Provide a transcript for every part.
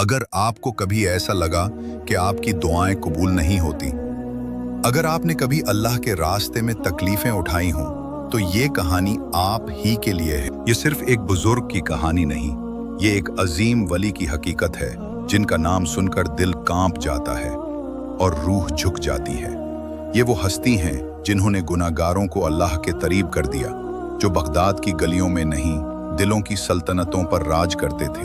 اگر آپ کو کبھی ایسا لگا کہ آپ کی دعائیں قبول نہیں ہوتی، اگر آپ نے کبھی اللہ کے راستے میں تکلیفیں اٹھائی ہوں، تو یہ کہانی آپ ہی کے لیے ہے۔ یہ صرف ایک بزرگ کی کہانی نہیں، یہ ایک عظیم ولی کی حقیقت ہے جن کا نام سن کر دل کانپ جاتا ہے اور روح جھک جاتی ہے۔ یہ وہ ہستی ہیں جنہوں نے گناہگاروں کو اللہ کے قریب کر دیا، جو بغداد کی گلیوں میں نہیں، دلوں کی سلطنتوں پر راج کرتے تھے۔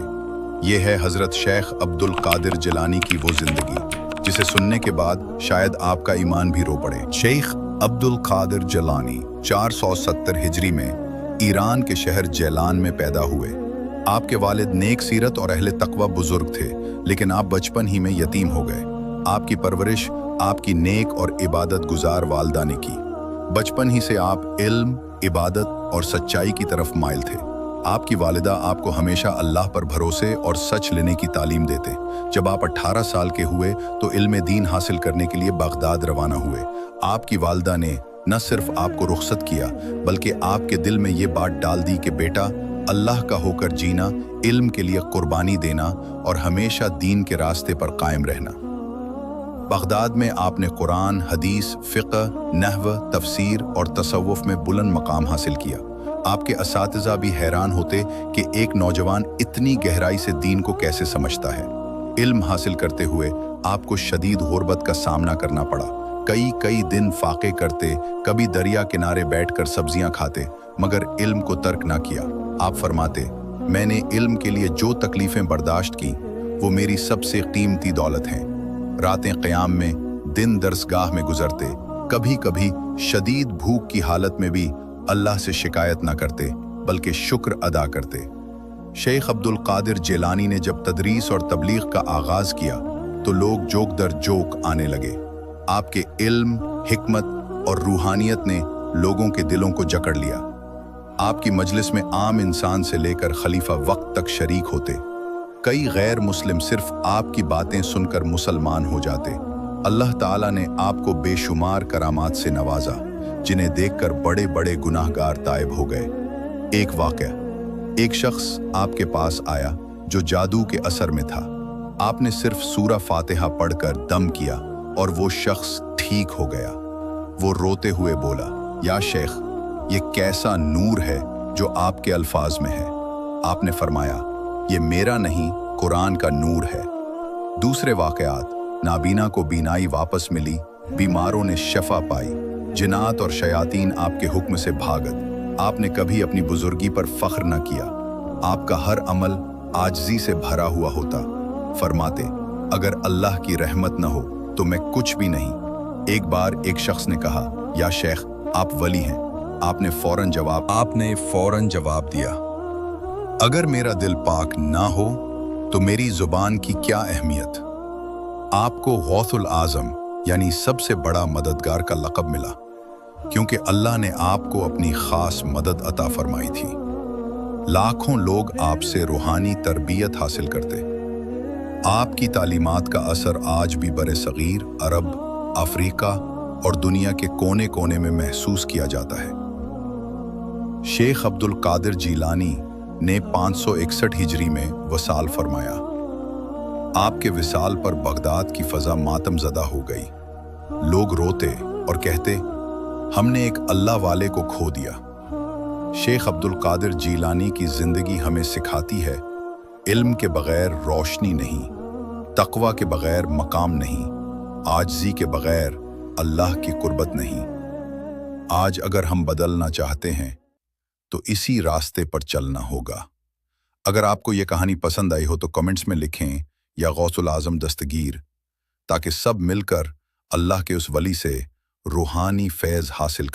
یہ ہے حضرت شیخ عبد القادر جیلانی کی وہ زندگی جسے سننے کے بعد شاید آپ کا ایمان بھی رو پڑے۔ شیخ عبد القادر جیلانی 470 ہجری میں ایران کے شہر جیلان میں پیدا ہوئے۔ آپ کے والد نیک سیرت اور اہل تقوی بزرگ تھے، لیکن آپ بچپن ہی میں یتیم ہو گئے۔ آپ کی پرورش آپ کی نیک اور عبادت گزار والدہ نے کی۔ بچپن ہی سے آپ علم، عبادت اور سچائی کی طرف مائل تھے۔ آپ کی والدہ آپ کو ہمیشہ اللہ پر بھروسے اور سچ لینے کی تعلیم دیتے۔ جب آپ 18 سال کے ہوئے تو علم دین حاصل کرنے کے لیے بغداد روانہ ہوئے۔ آپ کی والدہ نے نہ صرف آپ کو رخصت کیا، بلکہ آپ کے دل میں یہ بات ڈال دی کہ بیٹا، اللہ کا ہو کر جینا، علم کے لیے قربانی دینا اور ہمیشہ دین کے راستے پر قائم رہنا۔ بغداد میں آپ نے قرآن، حدیث، فقہ، نحو، تفسیر اور تصوف میں بلند مقام حاصل کیا۔ آپ کے اساتذہ بھی حیران ہوتے کہ ایک نوجوان اتنی گہرائی سے دین کو کیسے سمجھتا ہے۔ علم حاصل کرتے ہوئے آپ کو شدید غربت کا سامنا کرنا پڑا۔ کئی دن فاقے کرتے، کبھی دریا کنارے بیٹھ کر سبزیاں کھاتے، مگر علم کو ترک نہ کیا۔ آپ فرماتے، میں نے علم کے لیے جو تکلیفیں برداشت کی، وہ میری سب سے قیمتی دولت ہیں۔ راتیں قیام میں، دن درسگاہ میں گزرتے، کبھی شدید بھوک کی حالت میں بھی اللہ سے شکایت نہ کرتے بلکہ شکر ادا کرتے۔ شیخ عبد القادر جیلانی نے جب تدریس اور تبلیغ کا آغاز کیا تو لوگ جوک در جوک آنے لگے۔ آپ کے علم، حکمت اور روحانیت نے لوگوں کے دلوں کو جکڑ لیا۔ آپ کی مجلس میں عام انسان سے لے کر خلیفہ وقت تک شریک ہوتے۔ کئی غیر مسلم صرف آپ کی باتیں سن کر مسلمان ہو جاتے۔ اللہ تعالیٰ نے آپ کو بے شمار کرامات سے نوازا، جنہیں دیکھ کر بڑے بڑے گناہگار تائب ہو گئے۔ ایک واقعہ، ایک شخص آپ کے پاس آیا جو جادو کے اثر میں تھا۔ آپ نے صرف سورہ فاتحہ پڑھ کر دم کیا اور وہ شخص ٹھیک ہو گیا۔ وہ روتے ہوئے بولا، یا شیخ، یہ کیسا نور ہے جو آپ کے الفاظ میں ہے۔ آپ نے فرمایا، یہ میرا نہیں، قرآن کا نور ہے۔ دوسرے واقعات، نابینا کو بینائی واپس ملی، بیماروں نے شفا پائی، جنات اور شیاطین آپ کے حکم سے بھاگت۔ آپ نے کبھی اپنی بزرگی پر فخر نہ کیا۔ آپ کا ہر عمل عاجزی سے بھرا ہوا ہوتا۔ فرماتے، اگر اللہ کی رحمت نہ ہو تو میں کچھ بھی نہیں۔ ایک بار ایک شخص نے کہا، یا شیخ، آپ ولی ہیں۔ آپ نے فوراً جواب دیا، اگر میرا دل پاک نہ ہو تو میری زبان کی کیا اہمیت۔ آپ کو غوث العظم یعنی سب سے بڑا مددگار کا لقب ملا، کیونکہ اللہ نے آپ کو اپنی خاص مدد عطا فرمائی تھی۔ لاکھوں لوگ آپ سے روحانی تربیت حاصل کرتے۔ آپ کی تعلیمات کا اثر آج بھی برِ صغیر، عرب، افریقہ اور دنیا کے کونے کونے میں محسوس کیا جاتا ہے۔ شیخ عبد القادر جیلانی نے 561 ہجری میں وصال فرمایا۔ آپ کے وصال پر بغداد کی فضا ماتم زدہ ہو گئی۔ لوگ روتے اور کہتے، ہم نے ایک اللہ والے کو کھو دیا۔ شیخ عبد القادر جیلانی کی زندگی ہمیں سکھاتی ہے، علم کے بغیر روشنی نہیں، تقوی کے بغیر مقام نہیں، عاجزی کے بغیر اللہ کی قربت نہیں۔ آج اگر ہم بدلنا چاہتے ہیں تو اسی راستے پر چلنا ہوگا۔ اگر آپ کو یہ کہانی پسند آئی ہو تو کمنٹس میں لکھیں یا غوث العظم دستگیر، تاکہ سب مل کر اللہ کے اس ولی سے روحانی فیض حاصل کریں۔